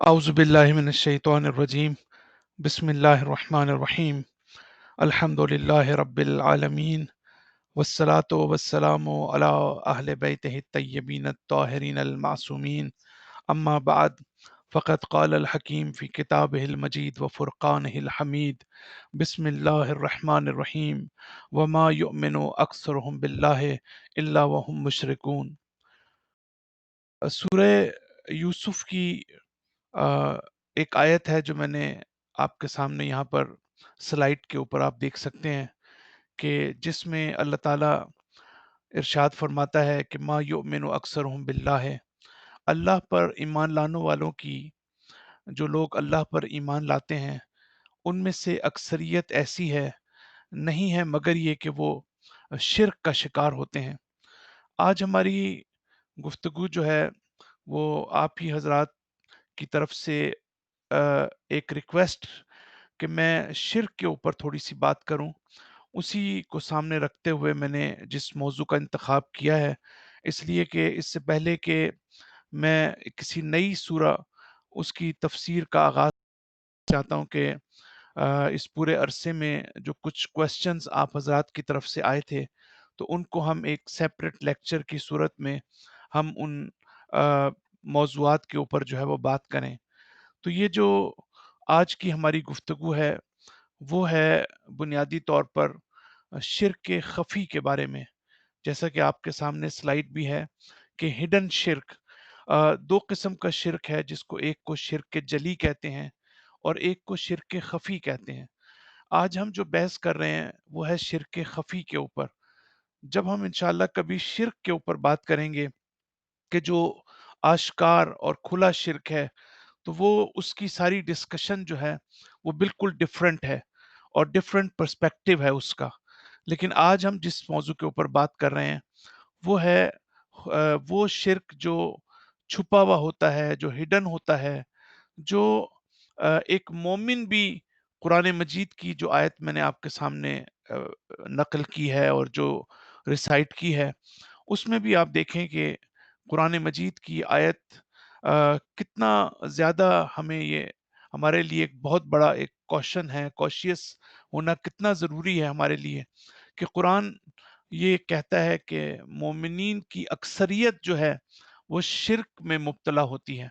اعوذ باللہ من الشیطان الرجیم بسم اللہ الرحمن الرحیم الحمد للہ رب العالمین والصلاة والسلام علی اہل بیتہ الطیبین الطاہرین المعصومین اما بعد فقد قال الحکیم فی کتابہ المجید وفرقانہ الحمید بسم اللہ الرحمن الرحیم وما یؤمن اکثرهم باللہ الا وهم مشرکون۔ سورہ یوسف کی ایک آیت ہے جو میں نے آپ کے سامنے یہاں پر سلائیڈ کے اوپر آپ دیکھ سکتے ہیں کہ جس میں اللہ تعالیٰ ارشاد فرماتا ہے کہ ما یؤمن اکثرهم باللہ، اللہ پر ایمان لانے والوں کی، جو لوگ اللہ پر ایمان لاتے ہیں ان میں سے اکثریت ایسی ہے نہیں ہے مگر یہ کہ وہ شرک کا شکار ہوتے ہیں۔ آج ہماری گفتگو جو ہے وہ آپ ہی حضرات کی طرف سے ایک ریکویسٹ کہ میں شرک کے اوپر تھوڑی سی بات کروں، اسی کو سامنے رکھتے ہوئے میں نے جس موضوع کا انتخاب کیا ہے، اس لیے کہ اس سے پہلے کہ میں کسی نئی سورہ اس کی تفسیر کا آغاز چاہتا ہوں کہ اس پورے عرصے میں جو کچھ کویسچنز آپ حضرات کی طرف سے آئے تھے تو ان کو ہم ایک سیپریٹ لیکچر کی صورت میں ہم ان موضوعات کے اوپر جو ہے وہ بات کریں۔ تو یہ جو آج کی ہماری گفتگو ہے وہ ہے بنیادی طور پر شرک خفی کے بارے میں، جیسا کہ آپ کے سامنے سلائیڈ بھی ہے کہ ہڈن شرک، دو قسم کا شرک ہے، جس کو ایک کو شرک جلی کہتے ہیں اور ایک کو شرک خفی کہتے ہیں۔ آج ہم جو بحث کر رہے ہیں وہ ہے شرک خفی کے اوپر۔ جب ہم انشاءاللہ کبھی شرک کے اوپر بات کریں گے کہ جو آشکار اور کھلا شرک ہے تو وہ اس کی ساری ڈسکشن جو ہے وہ بالکل ڈیفرنٹ ہے اور ڈیفرنٹ پرسپیکٹیو ہے اس کا۔ لیکن آج ہم جس موضوع کے اوپر بات کر رہے ہیں وہ ہے وہ شرک جو چھپا ہوا ہوتا ہے، جو ہڈن ہوتا ہے، جو ایک مومن بھی قرآن مجید کی جو آیت میں نے آپ کے سامنے نقل کی ہے اور جو ریسائٹ کی ہے اس میں بھی آپ دیکھیں کہ قرآن مجید کی آیت کتنا زیادہ ہمیں یہ ہمارے لیے ایک بہت بڑا ایک کوشن ہے، کوشیس ہونا کتنا ضروری ہے ہمارے لیے کہ قرآن یہ کہتا ہے کہ مومنین کی اکثریت جو ہے وہ شرک میں مبتلا ہوتی ہے۔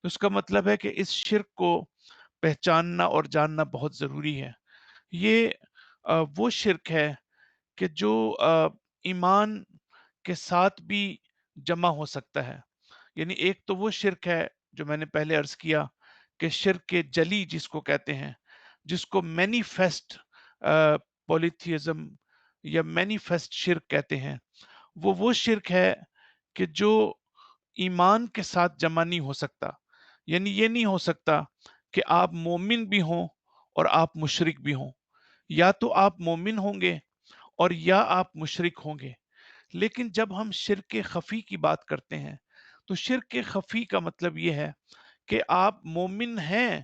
تو اس کا مطلب ہے کہ اس شرک کو پہچاننا اور جاننا بہت ضروری ہے۔ یہ وہ شرک ہے کہ جو ایمان کے ساتھ بھی جمع ہو سکتا ہے۔ یعنی ایک تو وہ شرک ہے جو میں نے پہلے عرض کیا کہ شرک جلی جس کو کہتے ہیں، جس کو مینیفیسٹ پولیتھیزم یا مینیفیسٹ شرک کہتے ہیں۔ وہ شرک ہے کہ جو ایمان کے ساتھ جمع نہیں ہو سکتا۔ یعنی یہ نہیں ہو سکتا کہ آپ مومن بھی ہوں اور آپ مشرک بھی ہوں، یا تو آپ مومن ہوں گے اور یا آپ مشرک ہوں گے۔ لیکن جب ہم شرک خفی کی بات کرتے ہیں تو شرک خفی کا مطلب یہ ہے کہ آپ مومن ہیں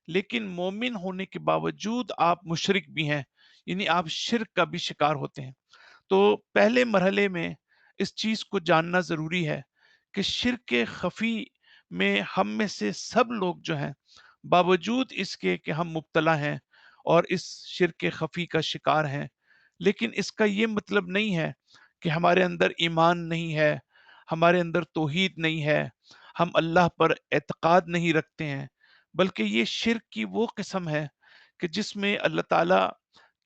لیکن مومن ہونے کے باوجود آپ مشرک بھی ہیں، یعنی آپ شرک کا بھی شکار ہوتے ہیں۔ تو پہلے مرحلے میں اس چیز کو جاننا ضروری ہے کہ شرک خفی میں ہم میں سے سب لوگ جو ہیں باوجود اس کے کہ ہم مبتلا ہیں اور اس شرک خفی کا شکار ہیں، لیکن اس کا یہ مطلب نہیں ہے کہ ہمارے اندر ایمان نہیں ہے، ہمارے اندر توحید نہیں ہے، ہم اللہ پر اعتقاد نہیں رکھتے ہیں، بلکہ یہ شرک کی وہ قسم ہے کہ جس میں اللہ تعالیٰ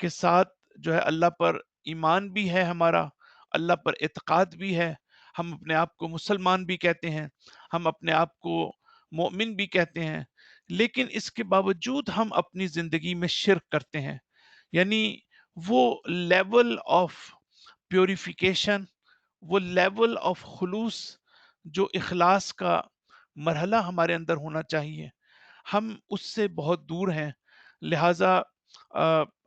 کے ساتھ جو ہے اللہ پر ایمان بھی ہے، ہمارا اللہ پر اعتقاد بھی ہے، ہم اپنے آپ کو مسلمان بھی کہتے ہیں، ہم اپنے آپ کو مومن بھی کہتے ہیں، لیکن اس کے باوجود ہم اپنی زندگی میں شرک کرتے ہیں۔ یعنی وہ لیول آف پیوریفیکیشن، وہ لیول آف خلوص، جو اخلاص کا مرحلہ ہمارے اندر ہونا چاہیے، ہم اس سے بہت دور ہیں۔ لہٰذا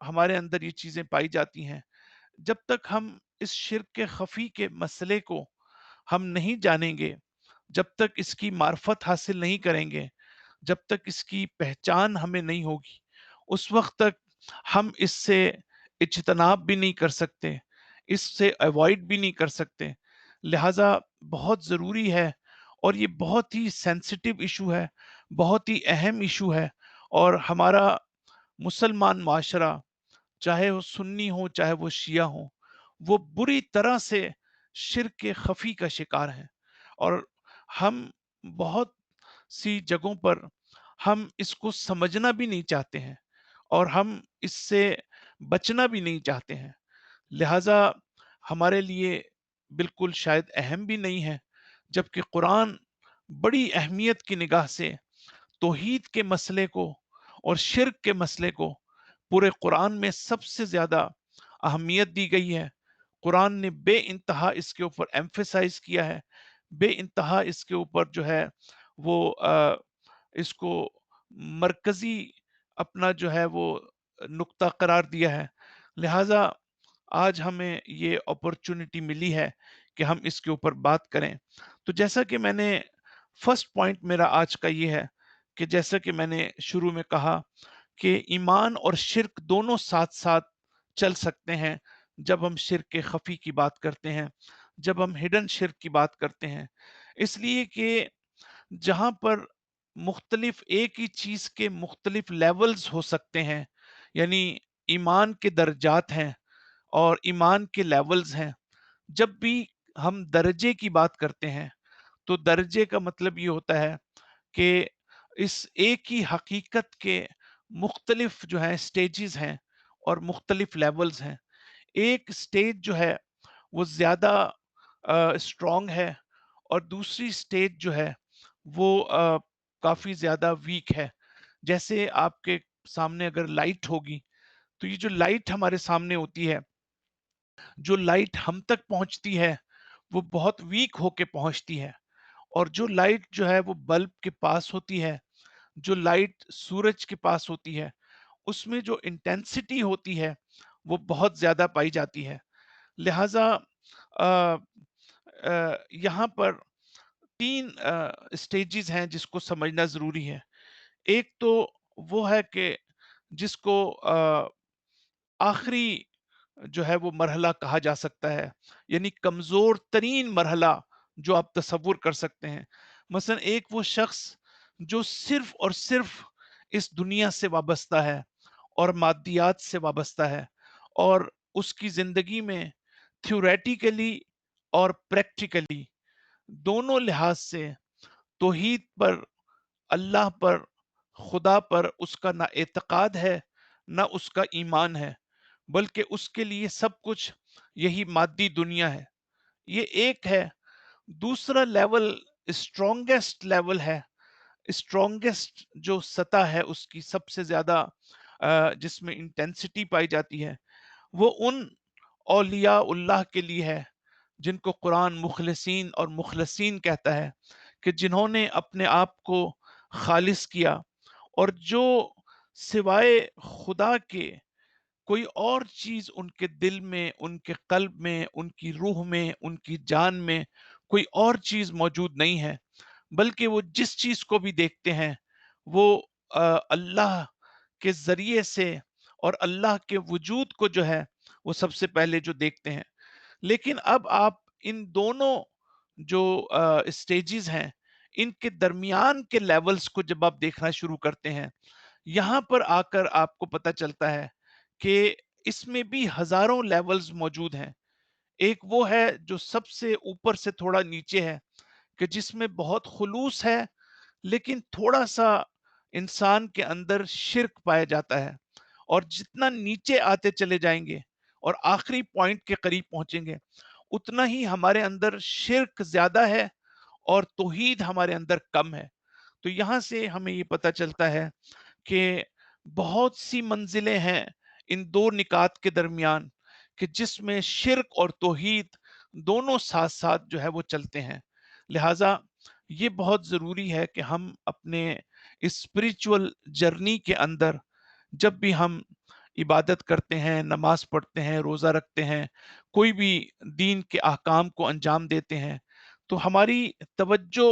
ہمارے اندر یہ چیزیں پائی جاتی ہیں۔ جب تک ہم اس شرک خفی کے مسئلے کو ہم نہیں جانیں گے، جب تک اس کی معرفت حاصل نہیں کریں گے، جب تک اس کی پہچان ہمیں نہیں ہوگی، اس وقت تک ہم اس سے اجتناب بھی نہیں کر سکتے، اس سے ایوائڈ بھی نہیں کر سکتے۔ لہٰذا بہت ضروری ہے اور یہ بہت ہی سینسٹیو ایشو ہے، بہت ہی اہم ایشو ہے، اور ہمارا مسلمان معاشرہ، چاہے وہ سنی ہو چاہے وہ شیعہ ہو، وہ بری طرح سے شرک خفی کا شکار ہیں، اور ہم بہت سی جگہوں پر ہم اس کو سمجھنا بھی نہیں چاہتے ہیں، اور ہم اس سے بچنا بھی نہیں چاہتے ہیں، لہذا ہمارے لیے بالکل شاید اہم بھی نہیں ہے، جبکہ قرآن بڑی اہمیت کی نگاہ سے توحید کے مسئلے کو اور شرک کے مسئلے کو پورے قرآن میں سب سے زیادہ اہمیت دی گئی ہے۔ قرآن نے بے انتہا اس کے اوپر ایمفیسائز کیا ہے، بے انتہا اس کے اوپر جو ہے وہ اس کو مرکزی اپنا جو ہے وہ نقطہ قرار دیا ہے، لہٰذا آج ہمیں یہ اپرچونٹی ملی ہے کہ ہم اس کے اوپر بات کریں۔ تو جیسا کہ میں نے فرسٹ پوائنٹ میرا آج کا یہ ہے کہ جیسا کہ میں نے شروع میں کہا کہ ایمان اور شرک دونوں ساتھ ساتھ چل سکتے ہیں جب ہم شرک خفی کی بات کرتے ہیں، جب ہم ہڈن شرک کی بات کرتے ہیں، اس لیے کہ جہاں پر مختلف ایک ہی چیز کے مختلف لیولز ہو سکتے ہیں، یعنی ایمان کے درجات ہیں اور ایمان کے لیولز ہیں، جب بھی ہم درجے کی بات کرتے ہیں تو درجے کا مطلب یہ ہوتا ہے کہ اس ایک ہی حقیقت کے مختلف جو ہیں سٹیجز ہیں اور مختلف لیولز ہیں۔ ایک سٹیج جو ہے وہ زیادہ اسٹرانگ ہے، اور دوسری سٹیج جو ہے وہ کافی زیادہ ویک ہے۔ جیسے آپ کے سامنے اگر لائٹ ہوگی تو یہ جو لائٹ ہمارے سامنے ہوتی ہے، جو لائٹ ہم تک پہنچتی ہے وہ بہت ویک ہو کے پہنچتی ہے، اور جو لائٹ جو ہے وہ بلب کے پاس ہوتی ہے، جو لائٹ سورج کے پاس ہوتی ہے، اس میں جو انٹینسٹی ہوتی ہے وہ بہت زیادہ پائی جاتی ہے، لہٰذا آ، یہاں پر تین سٹیجز ہیں جس کو سمجھنا ضروری ہے۔ ایک تو وہ ہے کہ جس کو آخری جو ہے وہ مرحلہ کہا جا سکتا ہے، یعنی کمزور ترین مرحلہ جو آپ تصور کر سکتے ہیں۔ مثلا ایک وہ شخص جو صرف اور صرف اس دنیا سے وابستہ ہے اور مادیات سے وابستہ ہے، اور اس کی زندگی میں تھیوریٹیکلی اور پریکٹیکلی دونوں لحاظ سے توحید پر، اللہ پر، خدا پر اس کا نہ اعتقاد ہے نہ اس کا ایمان ہے، بلکہ اس کے لیے سب کچھ یہی مادی دنیا ہے، یہ ایک ہے۔ دوسرا لیول اسٹرونگسٹ لیول ہے، اسٹرونگسٹ جو سطح ہے اس کی سب سے زیادہ جس میں انٹینسٹی پائی جاتی ہے، وہ ان اولیاء اللہ کے لیے ہے جن کو قرآن مخلصین اور مخلصین کہتا ہے، کہ جنہوں نے اپنے آپ کو خالص کیا، اور جو سوائے خدا کے کوئی اور چیز ان کے دل میں، ان کے قلب میں، ان کی روح میں، ان کی جان میں کوئی اور چیز موجود نہیں ہے، بلکہ وہ جس چیز کو بھی دیکھتے ہیں وہ اللہ کے ذریعے سے اور اللہ کے وجود کو جو ہے وہ سب سے پہلے جو دیکھتے ہیں۔ لیکن اب آپ ان دونوں جو سٹیجز ہیں، ان کے درمیان کے لیولز کو جب آپ دیکھنا شروع کرتے ہیں، یہاں پر آ کر آپ کو پتہ چلتا ہے کہ اس میں بھی ہزاروں لیولز موجود ہیں۔ ایک وہ ہے جو سب سے اوپر سے تھوڑا نیچے ہے، کہ جس میں بہت خلوص ہے، لیکن تھوڑا سا انسان کے اندر شرک پایا جاتا ہے، اور جتنا نیچے آتے چلے جائیں گے اور آخری پوائنٹ کے قریب پہنچیں گے، اتنا ہی ہمارے اندر شرک زیادہ ہے اور توحید ہمارے اندر کم ہے۔ تو یہاں سے ہمیں یہ پتہ چلتا ہے کہ بہت سی منزلیں ہیں ان دو نکات کے درمیان، کہ جس میں شرک اور توحید دونوں ساتھ ساتھ جو ہے وہ چلتے ہیں، لہٰذا یہ بہت ضروری ہے کہ ہم اپنے اسپریچول جرنی کے اندر جب بھی ہم عبادت کرتے ہیں، نماز پڑھتے ہیں، روزہ رکھتے ہیں، کوئی بھی دین کے احکام کو انجام دیتے ہیں، تو ہماری توجہ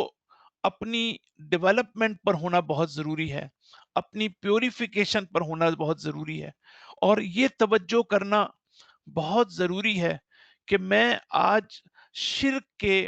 اپنی ڈیولپمنٹ پر ہونا بہت ضروری ہے، اپنی پیوریفیکیشن پر ہونا بہت ضروری ہے، اور یہ توجہ کرنا بہت ضروری ہے کہ میں آج شرک کے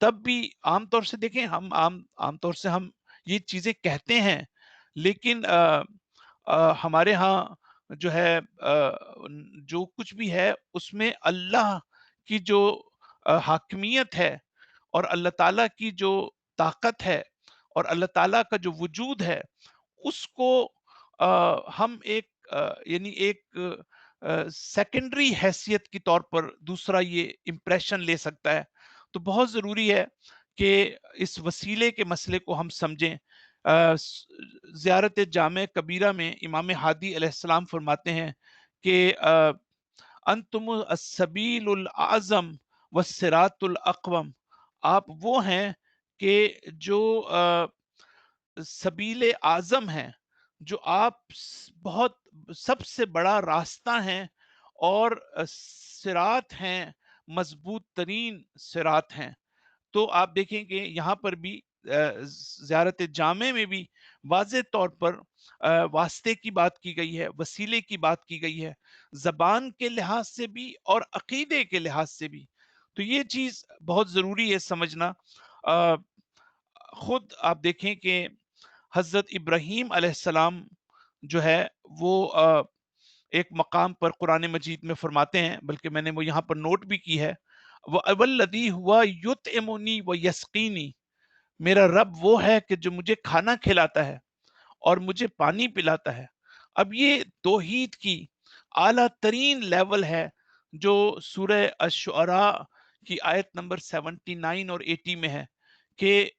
تب بھی عام طور سے دیکھیں، ہم عام طور سے ہم یہ چیزیں کہتے ہیں، لیکن ہمارے ہاں جو ہے جو کچھ بھی ہے اس میں اللہ کی جو حاکمیت ہے، اور اللہ تعالیٰ کی جو طاقت ہے، اور اللہ تعالیٰ کا جو وجود ہے، اس کو ہم ایک یعنی ایک سیکنڈری حیثیت کی طور پر دوسرا یہ امپریشن لے سکتا ہے۔ تو بہت ضروری ہے کہ اس وسیلے کے مسئلے کو ہم سمجھیں۔ زیارت جامع کبیرہ میں امام ہادی علیہ السلام فرماتے ہیں کہ انتم السبیل الاعظم والصراط الاقوم، آپ وہ ہیں کہ جو سبیل اعظم ہیں، جو آپ بہت سب سے بڑا راستہ ہیں، اور صراط ہیں، مضبوط ترین صراط ہیں۔ تو آپ دیکھیں کہ یہاں پر بھی زیارت جامع میں بھی واضح طور پر واسطے کی بات کی گئی ہے، وسیلے کی بات کی گئی ہے، زبان کے لحاظ سے بھی اور عقیدے کے لحاظ سے بھی۔ تو یہ چیز بہت ضروری ہے سمجھنا۔ آ، خود آپ دیکھیں کہ حضرت ابراہیم علیہ السلام جو ہے وہ ایک مقام پر قرآن مجید میں فرماتے ہیں، بلکہ میں نے وہ یہاں پر نوٹ بھی کی ہے، وہ اولدی ہوا یطعمنی و یسقینی، میرا رب وہ ہے کہ جو مجھے کھانا کھلاتا ہے اور مجھے پانی پلاتا ہے۔ اب یہ توحید کی اعلیٰ ترین لیول ہے، جو سورہ الشعراء کی آیت نمبر 79 اور 80 میں ہے، کہ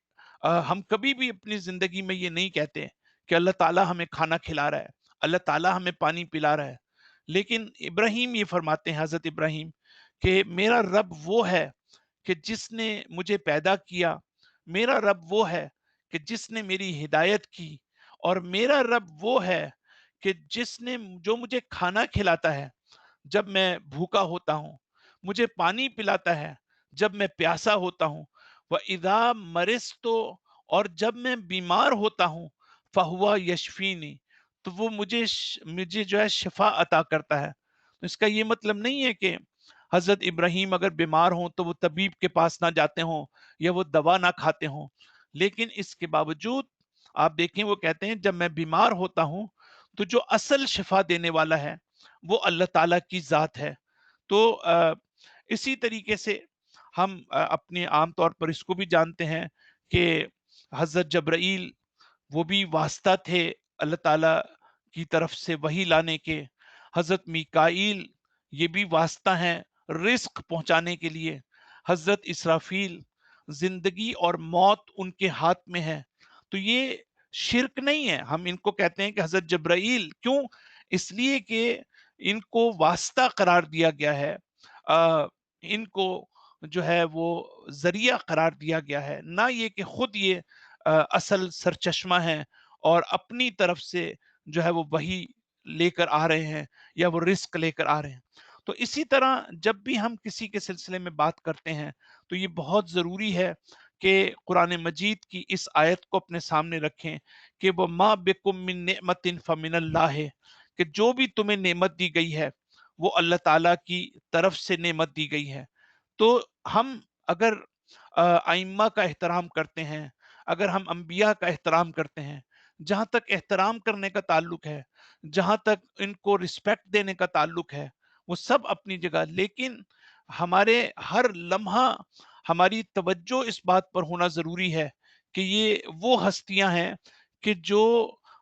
ہم کبھی بھی اپنی زندگی میں یہ نہیں کہتے کہ اللہ تعالیٰ ہمیں کھانا کھلا رہا ہے، اللہ تعالیٰ ہمیں پانی پلا رہا ہے، لیکن ابراہیم یہ فرماتے ہیں، حضرت ابراہیم، کہ میرا رب وہ ہے کہ جس نے مجھے پیدا کیا، میرا رب وہ ہے کہ جس نے میری ہدایت کی، اور میرا رب وہ ہے کہ جس نے جو مجھے کھانا کھلاتا ہے جب میں بھوکا ہوتا ہوں، مجھے پانی پلاتا ہے جب میں پیاسا ہوتا ہوں، وَإِذَا مَرِضْتُ، اور جب میں بیمار ہوتا ہوں، فَهُوَ يَشْفِينِ، تو وہ مجھے جو ہے شفا عطا کرتا ہے۔ تو اس کا یہ مطلب نہیں ہے کہ حضرت ابراہیم اگر بیمار ہوں تو وہ طبیب کے پاس نہ جاتے ہوں یا وہ دوا نہ کھاتے ہوں، لیکن اس کے باوجود آپ دیکھیں وہ کہتے ہیں جب میں بیمار ہوتا ہوں تو جو اصل شفا دینے والا ہے وہ اللہ تعالیٰ کی ذات ہے۔ تو اسی طریقے سے ہم اپنے عام طور پر اس کو بھی جانتے ہیں کہ حضرت جبرائیل وہ بھی واسطہ تھے اللہ تعالیٰ کی طرف سے وحی لانے کے۔ حضرت میکائیل یہ بھی واسطہ ہیں رزق پہنچانے کے لیے۔ حضرت اسرافیل، زندگی اور موت ان کے ہاتھ میں ہے۔ تو یہ شرک نہیں ہے، ہم ان کو کہتے ہیں کہ حضرت جبرائیل، کیوں؟ اس لیے کہ ان کو واسطہ قرار دیا گیا ہے، ان کو جو ہے وہ ذریعہ قرار دیا گیا ہے، نہ یہ کہ خود یہ اصل سرچشمہ ہیں اور اپنی طرف سے جو ہے وہ وحی لے کر آ رہے ہیں یا وہ رزق لے کر آ رہے ہیں۔ تو اسی طرح جب بھی ہم کسی کے سلسلے میں بات کرتے ہیں تو یہ بہت ضروری ہے کہ قرآن مجید کی اس آیت کو اپنے سامنے رکھیں کہ وہ ما بکم من نعمت فمن اللہ، کہ جو بھی تمہیں نعمت دی گئی ہے وہ اللہ تعالیٰ کی طرف سے نعمت دی گئی ہے۔ تو ہم اگر ائمہ کا احترام کرتے ہیں، اگر ہم انبیاء کا احترام کرتے ہیں، جہاں تک احترام کرنے کا تعلق ہے، جہاں تک ان کو رسپیکٹ دینے کا تعلق ہے، وہ سب اپنی جگہ، لیکن ہمارے ہر لمحہ ہماری توجہ اس بات پر ہونا ضروری ہے کہ یہ وہ ہستیاں ہیں کہ جو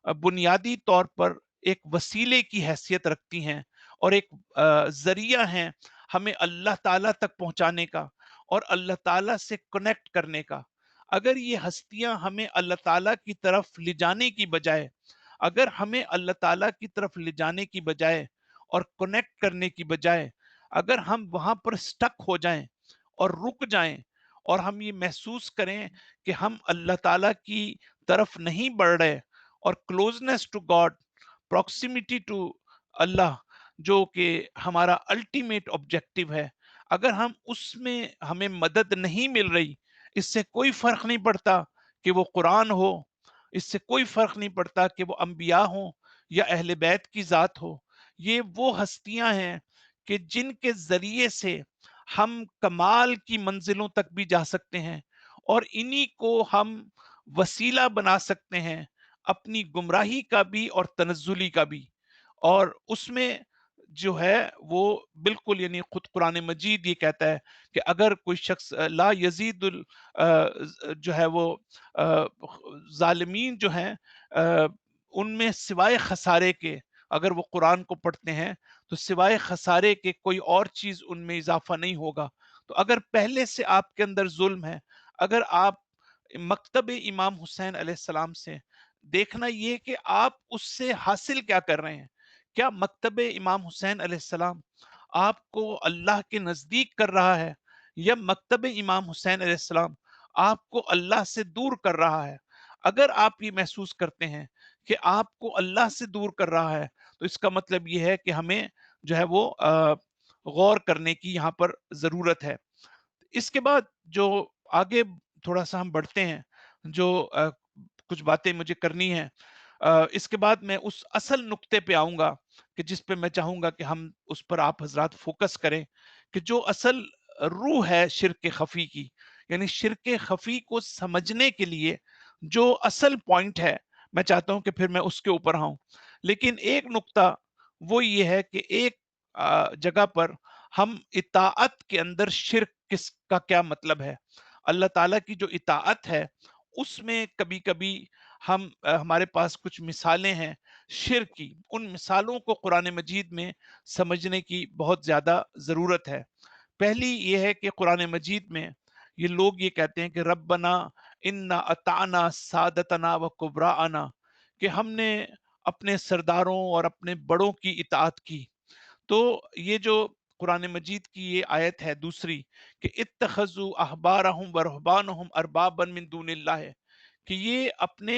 بنیادی طور پر ایک وسیلے کی حیثیت رکھتی ہیں اور ایک ذریعہ ہیں ہمیں اللہ تعالیٰ تک پہنچانے کا اور اللہ تعالیٰ سے کنیکٹ کرنے کا۔ اگر یہ ہستیاں ہمیں اللہ تعالیٰ کی طرف لے جانے کی بجائے، اگر ہمیں اللہ تعالیٰ کی طرف لے جانے کی بجائے اور کنیکٹ کرنے کی بجائے، اگر ہم وہاں پر سٹک ہو جائیں اور رک جائیں اور ہم یہ محسوس کریں کہ ہم اللہ تعالیٰ کی طرف نہیں بڑھ رہے، اور closeness to God, proximity to Allah, جو کہ ہمارا الٹیمیٹ آبجیکٹو ہے، اگر ہم اس میں ہمیں مدد نہیں مل رہی، اس سے کوئی فرق نہیں پڑتا کہ وہ قرآن ہو، اس سے کوئی فرق نہیں پڑتا کہ وہ انبیاء ہوں یا اہل بیت کی ذات ہو، یہ وہ ہستیاں ہیں کہ جن کے ذریعے سے ہم کمال کی منزلوں تک بھی جا سکتے ہیں، اور انہی کو ہم وسیلہ بنا سکتے ہیں اپنی گمراہی کا بھی اور تنزلی کا بھی. اور اس میں جو ہے وہ بالکل یعنی خود قرآن مجید یہ کہتا ہے کہ اگر کوئی شخص لا یزید جو ہے وہ آ، ظالمین جو ہیں ان میں سوائے خسارے کے، اگر وہ قرآن کو پڑھتے ہیں تو سوائے خسارے کے کوئی اور چیز ان میں اضافہ نہیں ہوگا. تو اگر پہلے سے آپ کے اندر ظلم ہے، اگر آپ مکتب امام حسین علیہ السلام سے دیکھنا یہ کہ آپ اس سے حاصل کیا کر رہے ہیں. کیا مکتب امام حسین علیہ السلام آپ کو اللہ کے نزدیک کر رہا ہے، یا مکتب امام حسین علیہ السلام آپ کو اللہ سے دور کر رہا ہے؟ اگر آپ یہ محسوس کرتے ہیں کہ آپ کو اللہ سے دور کر رہا ہے تو اس کا مطلب یہ ہے کہ ہمیں جو ہے وہ غور کرنے کی یہاں پر ضرورت ہے. اس کے بعد جو آگے تھوڑا سا ہم بڑھتے ہیں، جو کچھ باتیں مجھے کرنی ہیں، اس کے بعد میں اس اصل نقطے پہ آؤں گا کہ جس پہ میں چاہوں گا کہ ہم اس پر آپ حضرات فوکس کریں، کہ جو اصل روح ہے شرک خفی کی، یعنی شرک خفی کو سمجھنے کے لیے جو اصل پوائنٹ ہے، میں چاہتا ہوں کہ پھر میں اس کے اوپر آؤں. لیکن ایک نقطہ وہ یہ ہے کہ ایک جگہ پر ہم اطاعت کے اندر شرک کس کا کیا مطلب ہے. اللہ تعالیٰ کی جو اطاعت ہے اس میں کبھی کبھی ہمارے پاس کچھ مثالیں ہیں شرک کی. ان مثالوں کو قرآن مجید میں سمجھنے کی بہت زیادہ ضرورت ہے. پہلی یہ ہے کہ قرآن مجید میں یہ لوگ یہ کہتے ہیں کہ ربنا انا اطعنا سادتنا و کبراءنا، کہ ہم نے اپنے سرداروں اور اپنے بڑوں کی اطاعت کی. تو یہ جو قرآن مجید کی یہ آیت ہے دوسری کہ اتخذوا احبارہم و رہبانہم اربابا من دون اللہ، کہ یہ اپنے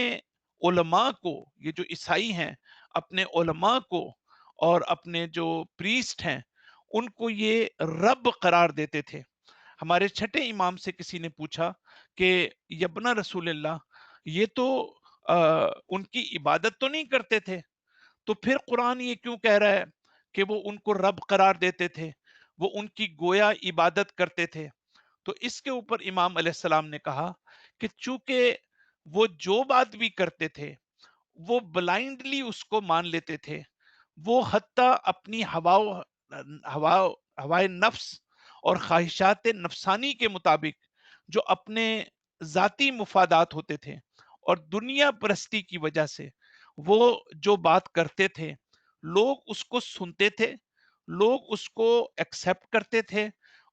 علماء کو، یہ جو عیسائی ہیں اپنے علماء کو اور اپنے جو پریسٹ ہیں ان کو یہ رب قرار دیتے تھے. ہمارے چھٹے امام سے کسی نے پوچھا کہ یبنا رسول اللہ، یہ تو ان کی عبادت تو نہیں کرتے تھے، تو پھر قرآن یہ کیوں کہہ رہا ہے کہ وہ ان کو رب قرار دیتے تھے، وہ ان کی گویا عبادت کرتے تھے؟ تو اس کے اوپر امام علیہ السلام نے کہا کہ چونکہ وہ جو بات بھی کرتے تھے وہ بلائنڈلی اس کو مان لیتے تھے. وہ حتیٰ اپنی ہوا ہوائے نفس اور خواہشات نفسانی کے مطابق جو اپنے ذاتی مفادات ہوتے تھے اور دنیا پرستی کی وجہ سے وہ جو بات کرتے تھے، لوگ اس کو سنتے تھے، لوگ اس کو ایکسپٹ کرتے تھے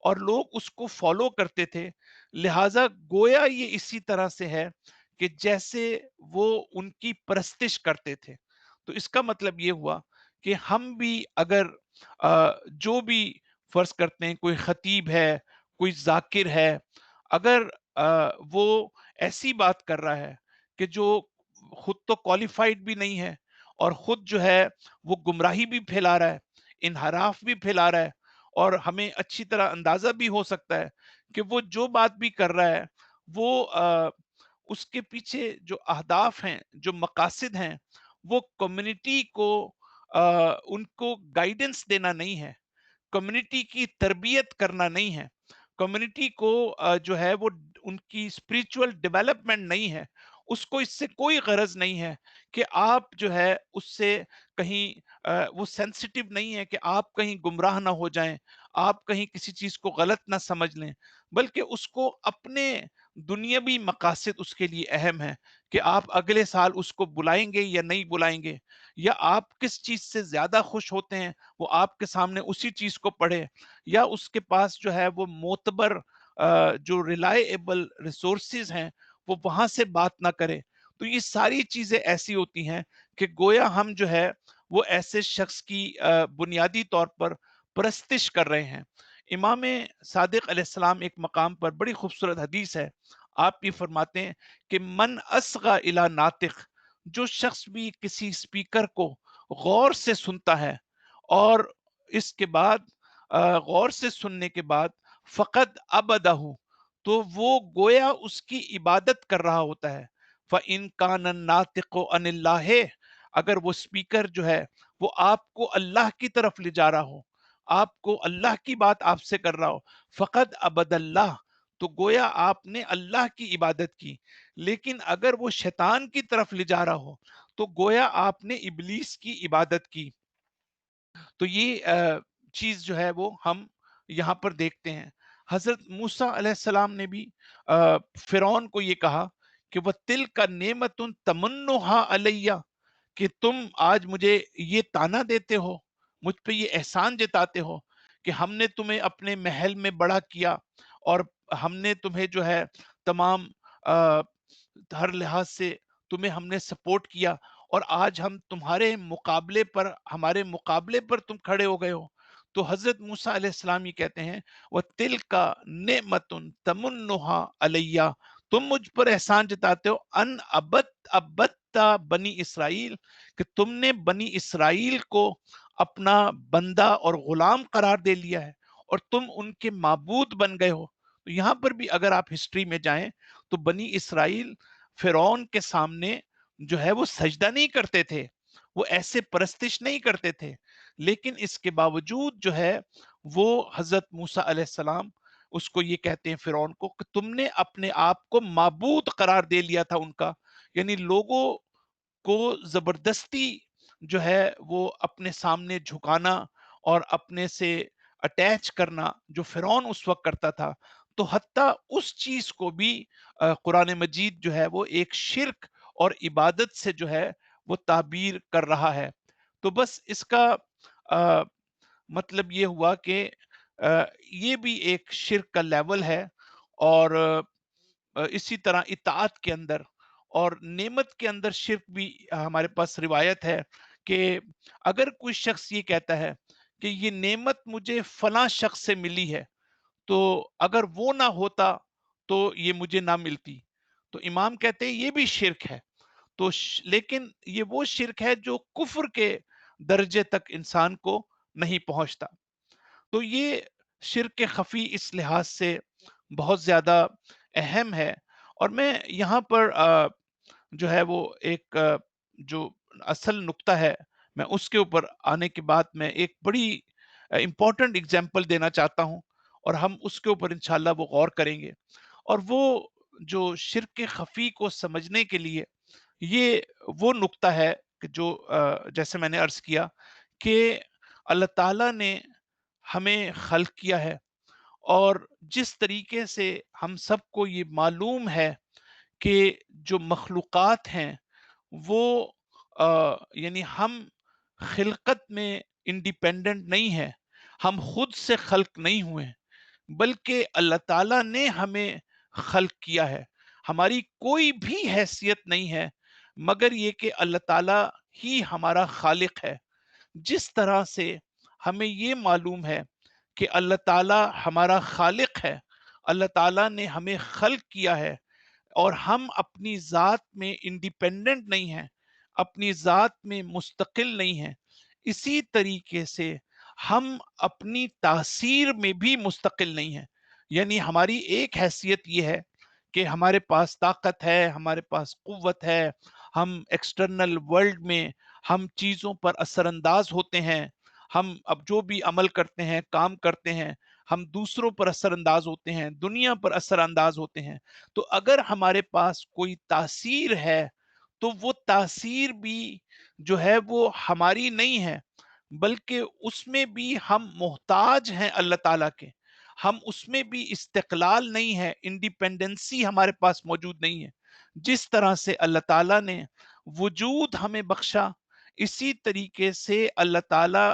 اور لوگ اس کو فالو کرتے تھے. لہذا گویا یہ اسی طرح سے ہے کہ جیسے وہ ان کی پرستش کرتے تھے. تو اس کا مطلب یہ ہوا کہ ہم بھی اگر جو بھی فرض کرتے ہیں کوئی خطیب ہے، کوئی ذاکر ہے، اگر وہ ایسی بات کر رہا ہے کہ جو خود تو کوالیفائڈ بھی نہیں ہے اور خود جو ہے وہ گمراہی بھی پھیلا رہا ہے، انحراف بھی پھیلا رہا ہے، اور ہمیں اچھی طرح اندازہ بھی ہو سکتا ہے کہ وہ جو بات بھی کر رہا ہے وہ اس کے پیچھے جو اہداف ہیں، جو مقاصد ہیں، وہ کمیونٹی کو ان کو گائیڈنس دینا نہیں ہے، کمیونٹی کی تربیت کرنا نہیں ہے، کمیونٹی کو جو ہے وہ ان کی اسپریچول ڈیولپمنٹ نہیں ہے. اس کو اس سے کوئی غرض نہیں ہے کہ آپ جو ہے اس سے کہیں وہ سینسٹیو نہیں ہے کہ آپ کہیں گمراہ نہ ہو جائیں، آپ کہیں کسی چیز کو غلط نہ سمجھ لیں، بلکہ اس کو اپنے دنیاوی مقاصد اس کے لیے اہم ہے کہ آپ اگلے سال اس کو بلائیں گے یا نہیں بلائیں گے، یا آپ کس چیز سے زیادہ خوش ہوتے ہیں وہ آپ کے سامنے اسی چیز کو پڑھے، یا اس کے پاس جو ہے وہ معتبر جو ریلائبل ریسورسز ہیں وہ وہاں سے بات نہ کرے. تو یہ ساری چیزیں ایسی ہوتی ہیں کہ گویا ہم جو ہے وہ ایسے شخص کی بنیادی طور پر پرستش کر رہے ہیں. امام صادق علیہ السلام ایک مقام پر بڑی خوبصورت حدیث ہے، آپ یہ فرماتے ہیں کہ من اصغى الى ناطق، جو شخص بھی کسی اسپیکر کو غور سے سنتا ہے اور اس کے بعد غور سے سننے کے بعد فقط ابدہ، تو وہ گویا اس کی عبادت کر رہا ہوتا ہے. فَإِن كَانَ النَّاطِقُ عَنِ اللَّهِ، اگر وہ اسپیکر جو ہے وہ آپ کو اللہ کی طرف لے جا رہا ہو، آپ کو اللہ کی بات آپ سے کر رہا ہو، فقط عبد اللہ، تو گویا آپ نے اللہ کی عبادت کی، لیکن اگر وہ شیطان کی طرف لے جا رہا ہو تو گویا آپ نے ابلیس کی عبادت کی۔ تو یہ چیز جو ہے وہ ہم یہاں پر دیکھتے ہیں۔ حضرت موسیٰ علیہ السلام نے بھی فرعون کو یہ کہا کہ وہ تل کا نعمت تمنہا علیہ، کہ تم آج مجھے یہ تانا دیتے ہو، مجھ پہ یہ احسان جتاتے ہو کہ ہم نے تمہیں اپنے محل میں بڑا کیا، اور ہم نے تمہیں جو ہے تمام آ، ہر لحاظ سے تمہیں ہم نے سپورٹ کیا، اور آج ہم تمہارے مقابلے پر، ہمارے مقابلے پر تم کھڑے ہو گئے ہو۔ تو حضرت موسیٰ علیہ السلام یہ کہتے ہیں وہ تل کا نعمت تمنہا علیہ، تم مجھ پر احسان جتاتے ہو ان ابتا بنی اسرائیل، کہ تم نے بنی اسرائیل کو اپنا بندہ اور غلام قرار دے لیا ہے، اور تم ان کے معبود بن گئے ہو۔ تو یہاں پر بھی اگر آپ ہسٹری میں جائیں تو بنی اسرائیل فرعون کے سامنے جو ہے وہ سجدہ نہیں کرتے تھے، وہ ایسے پرستش نہیں کرتے تھے، لیکن اس کے باوجود جو ہے وہ حضرت موسیٰ علیہ السلام اس کو یہ کہتے ہیں فرعون کو کہ تم نے اپنے آپ کو معبود قرار دے لیا تھا ان کا، یعنی لوگوں کو زبردستی جو ہے وہ اپنے سامنے جھکانا اور اپنے سے اٹیچ کرنا جو فرعون اس وقت کرتا تھا، تو حتیٰ اس چیز کو بھی قرآن مجید جو ہے وہ ایک شرک اور عبادت سے جو ہے وہ تعبیر کر رہا ہے۔ تو بس اس کا آ، مطلب یہ ہوا کہ یہ بھی ایک شرک کا لیول ہے، اور اسی طرح اطاعت کے اندر اور نعمت کے اندر شرک بھی ہمارے پاس روایت ہے کہ اگر کوئی شخص یہ کہتا ہے کہ یہ نعمت مجھے فلاں شخص سے ملی ہے، تو اگر وہ نہ ہوتا تو یہ مجھے نہ ملتی، تو امام کہتے ہیں یہ بھی شرک ہے۔ تو لیکن یہ وہ شرک ہے جو کفر کے درجے تک انسان کو نہیں پہنچتا۔ تو یہ شرک خفی اس لحاظ سے بہت زیادہ اہم ہے، اور میں یہاں پر جو ہے وہ ایک جو اصل نقطہ ہے، میں اس کے اوپر آنے کے بعد میں ایک بڑی امپورٹنٹ اگزامپل دینا چاہتا ہوں، اور ہم اس کے اوپر انشاءاللہ وہ غور کریں گے۔ اور وہ جو شرک خفی کو سمجھنے کے لیے یہ وہ نقطہ ہے کہ جو جیسے میں نے عرض کیا کہ اللہ تعالیٰ نے ہمیں خلق کیا ہے، اور جس طریقے سے ہم سب کو یہ معلوم ہے کہ جو مخلوقات ہیں وہ یعنی ہم خلقت میں انڈیپینڈنٹ نہیں ہے، ہم خود سے خلق نہیں ہوئے ہیں، بلکہ اللہ تعالیٰ نے ہمیں خلق کیا ہے۔ ہماری کوئی بھی حیثیت نہیں ہے مگر یہ کہ اللہ تعالیٰ ہی ہمارا خالق ہے۔ جس طرح سے ہمیں یہ معلوم ہے کہ اللہ تعالیٰ ہمارا خالق ہے، اللہ تعالیٰ نے ہمیں خلق کیا ہے، اور ہم اپنی ذات میں انڈیپینڈنٹ نہیں ہیں، اپنی ذات میں مستقل نہیں ہیں، اسی طریقے سے ہم اپنی تاثیر میں بھی مستقل نہیں ہیں۔ یعنی ہماری ایک حیثیت یہ ہے کہ ہمارے پاس طاقت ہے، ہمارے پاس قوت ہے، ہم ایکسٹرنل ورلڈ میں ہم چیزوں پر اثر انداز ہوتے ہیں، ہم اب جو بھی عمل کرتے ہیں، کام کرتے ہیں، ہم دوسروں پر اثر انداز ہوتے ہیں، دنیا پر اثر انداز ہوتے ہیں۔ تو اگر ہمارے پاس کوئی تاثیر ہے تو وہ تاثیر بھی جو ہے وہ ہماری نہیں ہے، بلکہ اس میں بھی ہم محتاج ہیں اللہ تعالیٰ کے، ہم اس میں بھی استقلال نہیں ہے، انڈیپینڈنسی ہمارے پاس موجود نہیں ہے۔ جس طرح سے اللہ تعالیٰ نے وجود ہمیں بخشا، اسی طریقے سے اللہ تعالیٰ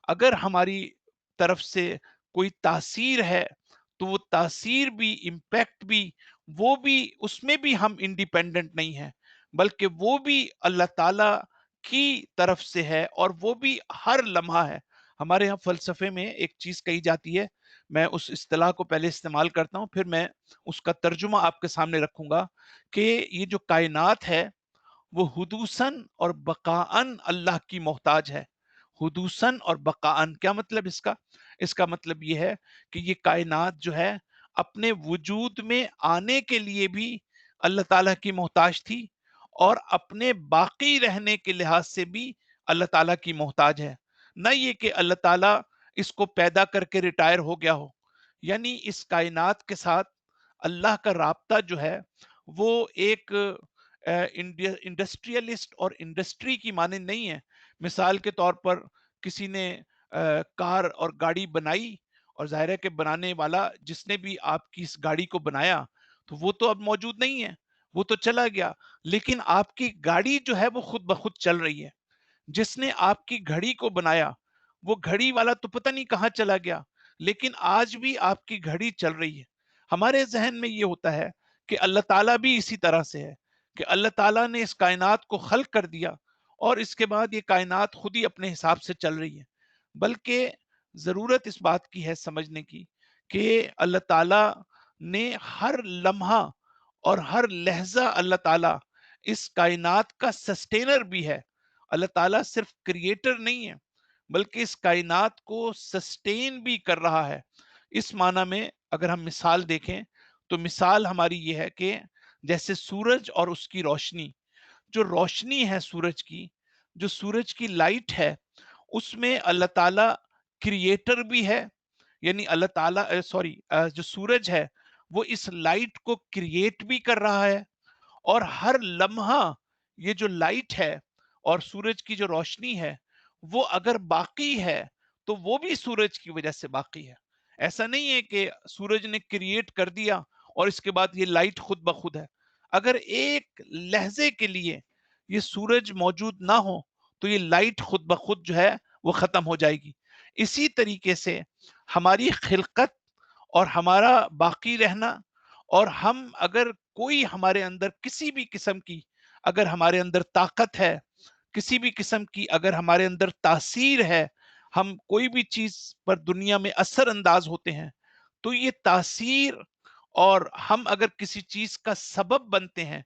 اگر ہماری طرف سے کوئی تاثیر ہے تو وہ تاثیر بھی، امپیکٹ بھی، وہ بھی، اس میں بھی ہم انڈیپینڈنٹ نہیں ہیں، بلکہ وہ بھی اللہ تعالیٰ کی طرف سے ہے، اور وہ بھی ہر لمحہ ہے۔ ہمارے ہاں فلسفے میں ایک چیز کہی جاتی ہے، میں اس اصطلاح کو پہلے استعمال کرتا ہوں، پھر میں اس کا ترجمہ آپ کے سامنے رکھوں گا، کہ یہ جو کائنات ہے وہ حدوثاً اور بقاءً اللہ کی محتاج ہے۔ حدوثاً اور بقاءً کیا مطلب اس کا؟ اس کا مطلب یہ ہے کہ یہ کائنات جو ہے اپنے وجود میں آنے کے لیے بھی اللہ تعالیٰ کی محتاج تھی، اور اپنے باقی رہنے کے لحاظ سے بھی اللہ تعالیٰ کی محتاج ہے۔ نہ یہ کہ اللہ تعالیٰ اس کو پیدا کر کے ریٹائر ہو گیا ہو، یعنی اس کائنات کے ساتھ اللہ کا رابطہ جو ہے وہ ایک انڈسٹریلسٹ اور انڈسٹری کی مانند نہیں ہے. مثال کے طور پر کسی نے کار اور گاڑی بنائی، اور ظاہر ہے کہ بنانے والا جس نے بھی آپ کی اس گاڑی کو بنایا تو وہ تو اب موجود نہیں ہے، وہ تو چلا گیا، لیکن آپ کی گاڑی جو ہے وہ خود بخود چل رہی ہے. جس نے آپ کی گھڑی کو بنایا وہ گھڑی والا تو پتہ نہیں کہاں چلا گیا، لیکن آج بھی آپ کی گھڑی چل رہی ہے. ہمارے ذہن میں یہ ہوتا ہے کہ اللہ تعالیٰ بھی اسی طرح سے ہے، کہ اللہ تعالیٰ نے اس کائنات کو خلق کر دیا اور اس کے بعد یہ کائنات خود ہی اپنے حساب سے چل رہی ہے. بلکہ ضرورت اس بات کی ہے سمجھنے کی کہ اللہ تعالیٰ نے ہر لمحہ اور ہر لہجہ اللہ تعالیٰ اس کائنات کا سسٹینر بھی ہے. اللہ تعالیٰ صرف کریٹر نہیں ہے بلکہ اس کائنات کو سسٹین بھی کر رہا ہے. اس معنی میں اگر ہم مثال دیکھیں تو مثال ہماری یہ ہے کہ جیسے سورج اور اس کی روشنی، جو روشنی ہے سورج کی، جو سورج کی لائٹ ہے، اس میں اللہ تعالیٰ کریٹر بھی ہے. یعنی اللہ تعالیٰ جو سورج ہے وہ اس لائٹ کو کریٹ بھی کر رہا ہے، اور ہر لمحہ یہ جو لائٹ ہے اور سورج کی جو روشنی ہے وہ اگر باقی ہے تو وہ بھی سورج کی وجہ سے باقی ہے. ایسا نہیں ہے کہ سورج نے کریٹ کر دیا اور اس کے بعد یہ لائٹ خود بخود ہے. اگر ایک لہجے کے لیے یہ سورج موجود نہ ہو تو یہ لائٹ خود بخود جو ہے وہ ختم ہو جائے گی. اسی طریقے سے ہماری خلقت اور ہمارا باقی رہنا، اور ہم اگر کوئی ہمارے اندر کسی بھی قسم کی اگر ہمارے اندر طاقت ہے، کسی بھی قسم کی اگر ہمارے اندر تاثیر ہے، ہم کوئی بھی چیز پر دنیا میں اثر انداز ہوتے ہیں، تو یہ تاثیر، اور ہم اگر کسی چیز کا سبب بنتے ہیں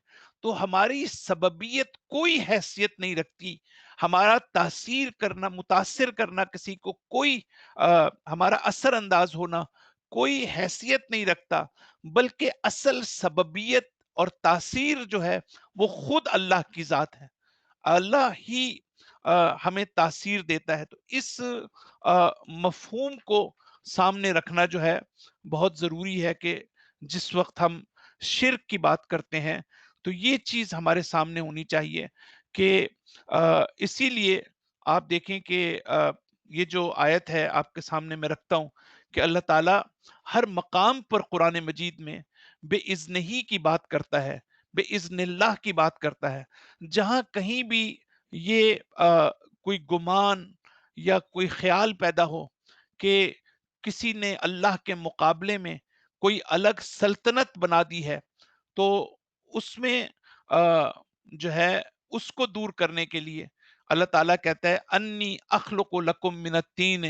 تو ہماری سببیت کوئی حیثیت نہیں رکھتی. ہمارا تاثیر کرنا، متاثر کرنا کسی کو، کوئی ہمارا اثر انداز ہونا کوئی حیثیت نہیں رکھتا، بلکہ اصل سببیت اور تاثیر جو ہے وہ خود اللہ کی ذات ہے. اللہ ہی ہمیں تاثیر دیتا ہے. تو اس مفہوم کو سامنے رکھنا جو ہے بہت ضروری ہے کہ جس وقت ہم شرک کی بات کرتے ہیں تو یہ چیز ہمارے سامنے ہونی چاہیے کہ اسی لیے آپ دیکھیں کہ یہ جو آیت ہے آپ کے سامنے میں رکھتا ہوں کہ اللہ تعالیٰ ہر مقام پر قرآن مجید میں بے اذن ہی کی بات کرتا ہے، بے اذن اللہ کی بات کرتا ہے. جہاں کہیں بھی یہ کوئی گمان یا کوئی خیال پیدا ہو کہ کسی نے اللہ کے مقابلے میں کوئی الگ سلطنت بنا دی ہے، تو اس میں جو ہے اس کو دور کرنے کے لیے اللہ تعالیٰ کہتا ہے انی اخلق لکم من الطین.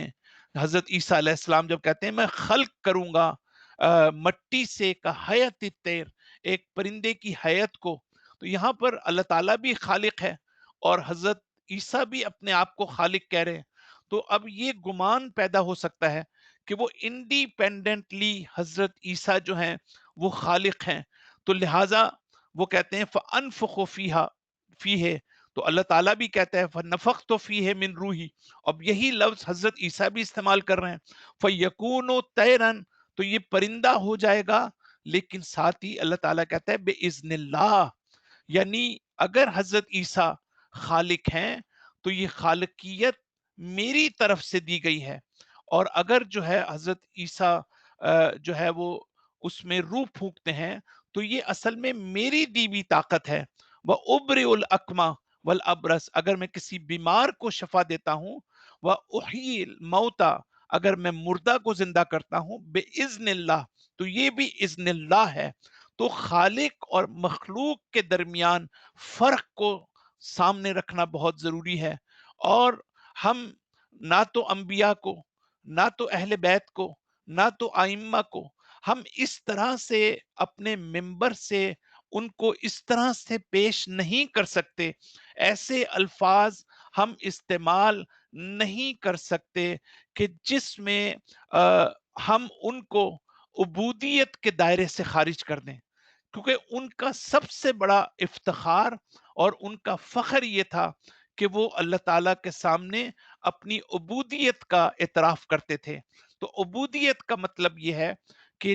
حضرت عیسیٰ علیہ السلام جب کہتے ہیں میں خلق کروں گا مٹی سے کا حیات الطیر، ایک پرندے کی حیت کو، تو یہاں پر اللہ تعالیٰ بھی خالق ہے اور حضرت عیسیٰ بھی اپنے آپ کو خالق کہہ رہے ہیں. تو اب یہ گمان پیدا ہو سکتا ہے کہ وہ انڈیپینڈنٹلی حضرت عیسیٰ جو ہیں وہ خالق ہیں، تو لہٰذا وہ کہتے ہیں فَأَنفُخُ فِيهِ، تو اللہ تعالیٰ بھی کہتا ہے فَنَفَخْتُ فِيهِ مِن رُوحِي. اب یہی لفظ حضرت عیسیٰ بھی استعمال کر رہے ہیں فَيَكُونُ طَيْرًا، تو یہ پرندہ ہو جائے گا. لیکن ساتھ ہی اللہ تعالیٰ کہتا ہے بِإِذْنِ اللَّهِ، یعنی اگر حضرت عیسیٰ خالق ہیں تو یہ خالقیت میری طرف سے دی گئی ہے، اور اگر جو ہے حضرت عیسیٰ جو ہے وہ اس میں روح پھونکتے ہیں تو یہ اصل میں میری دی ہوئی طاقت ہے. وَأُبْرِئُ الْأَكْمَحَ وَالْأَبْرَصَ، اگر میں کسی بیمار کو شفا دیتا ہوں. وَأُحْيِي الْمَوْتَى، اگر میں مردہ کو زندہ کرتا ہوں بِإِذْنِ اللہ، تو یہ بھی اذن اللہ ہے. تو خالق اور مخلوق کے درمیان فرق کو سامنے رکھنا بہت ضروری ہے. اور ہم نہ تو انبیاء کو، نہ تو اہل بیت کو، نہ تو ائمہ کو ہم اس طرح سے اپنے ممبر سے ان کو اس طرح سے پیش نہیں کر سکتے، ایسے الفاظ ہم استعمال نہیں کر سکتے کہ جس میں ہم ان کو عبودیت کے دائرے سے خارج کر دیں. کیونکہ ان کا سب سے بڑا افتخار اور ان کا فخر یہ تھا کہ وہ اللہ تعالیٰ کے سامنے اپنی عبودیت کا اعتراف کرتے تھے. تو عبودیت کا مطلب یہ ہے کہ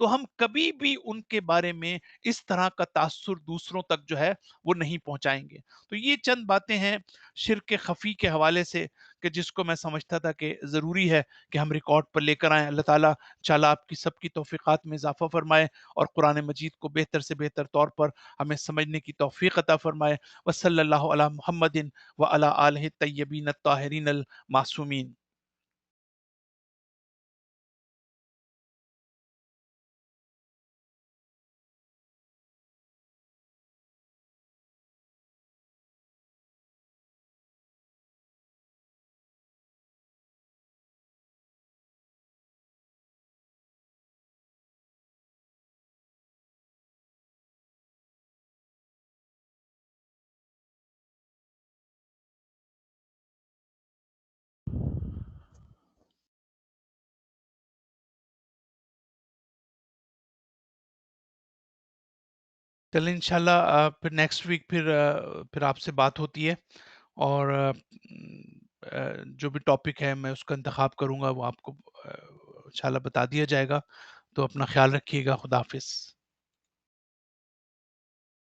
تو ہم کبھی بھی ان کے بارے میں اس طرح کا تاثر دوسروں تک جو ہے وہ نہیں پہنچائیں گے۔ تو یہ چند باتیں ہیں شرک خفی کے حوالے سے، کہ جس کو میں سمجھتا تھا کہ ضروری ہے کہ ہم ریکارڈ پر لے کر آئیں۔ اللہ تعالیٰ چالا آپ کی سب کی توفیقات میں اضافہ فرمائے، اور قرآن مجید کو بہتر سے بہتر طور پر ہمیں سمجھنے کی توفیق عطا فرمائے۔ وصلی اللہ علی محمد وعلی آلہ الطیبین الطاہرین المعصومین۔ چلیں انشاءاللہ پھر نیکسٹ ویک پھر آپ سے بات ہوتی ہے، اور جو بھی ٹاپک ہے میں اس کا انتخاب کروں گا، وہ آپ کو انشاءاللہ بتا دیا جائے گا۔ تو اپنا خیال رکھیے گا۔ خدا حافظ۔